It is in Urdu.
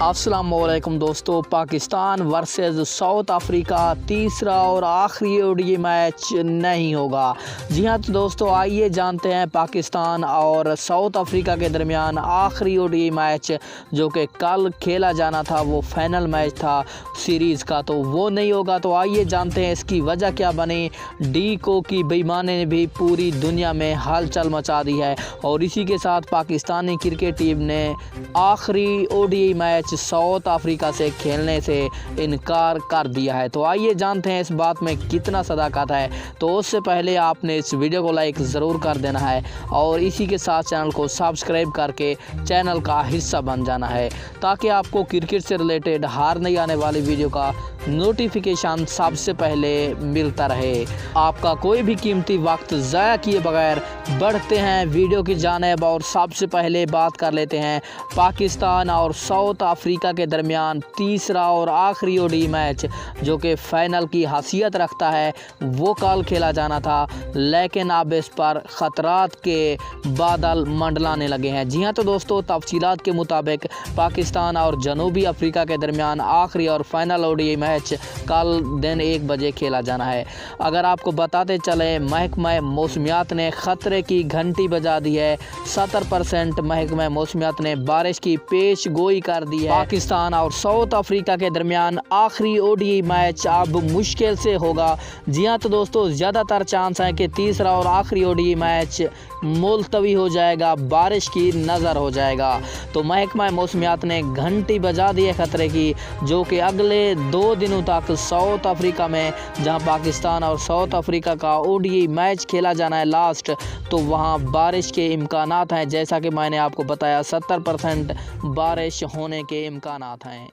السلام علیکم دوستو، پاکستان ورسز ساؤتھ افریقہ تیسرا اور آخری اوڈی میچ نہیں ہوگا۔ جی ہاں تو دوستو، آئیے جانتے ہیں پاکستان اور ساؤتھ افریقہ کے درمیان آخری اوڈی میچ جو کہ کل کھیلا جانا تھا، وہ فائنل میچ تھا سیریز کا، تو وہ نہیں ہوگا۔ تو آئیے جانتے ہیں اس کی وجہ کیا بنی۔ ڈیکو کی بے ایمانی نے بھی پوری دنیا میں ہلچل مچا دی ہے اور اسی کے ساتھ پاکستانی کرکٹ ٹیم نے آخری اوڈی میچ ساؤتھ افریقہ سے کھیلنے سے انکار کر دیا ہے۔ تو آئیے جانتے ہیں اس بات میں کتنا صداقت ہے۔ تو اس سے پہلے آپ نے اس ویڈیو کو لائک ضرور کر دینا ہے اور اسی کے ساتھ چینل کو سبسکرائب کر کے چینل کا حصہ بن جانا ہے تاکہ آپ کو کرکٹ سے ریلیٹڈ ہر نئی آنے والی ویڈیو کا نوٹیفیکیشن سب سے پہلے ملتا رہے۔ آپ کا کوئی بھی قیمتی وقت ضائع کیے بغیر بڑھتے ہیں ویڈیو کی جانب اور سب سے پہلے بات کر لیتے ہیں پاکستان اور ساؤتھ افریقہ کے درمیان تیسرا اور آخری اوڈی میچ جو کہ فائنل کی حیثیت رکھتا ہے، وہ کل کھیلا جانا تھا، لیکن اب اس پر خطرات کے بادل منڈلانے لگے ہیں۔ جی ہاں تو دوستو، تفصیلات کے مطابق پاکستان اور جنوبی افریقہ کے درمیان آخری اور فائنل اوڈی میچ کل دن 1 بجے کھیلا جانا ہے۔ اگر آپ کو بتاتے چلیں، محکمہ موسمیات نے خطرے کی گھنٹی بجا دی ہے۔ 70% محکمہ موسمیات نے بارش کی پیش گوئی کر دی ہے۔ پاکستان اور ساؤتھ افریقہ کے درمیان آخری اوڈی میچ اب مشکل سے ہوگا۔ جی ہاں تو دوستو، زیادہ تر چانس ہیں کہ تیسرا اور آخری اوڈی میچ ملتوی ہو جائے گا، بارش کی نظر ہو جائے گا۔ تو محکمہ موسمیات نے گھنٹی بجا دی ہے خطرے کی، جو کہ اگلے 2 دنوں تک ساؤتھ افریقہ میں، جہاں پاکستان اور ساؤتھ افریقہ کا اوڈی میچ کھیلا جانا ہے لاسٹ، تو وہاں بارش کے امکانات ہیں۔ جیسا کہ میں نے آپ کو بتایا، 70% بارش ہونے کے امکانات ہیں۔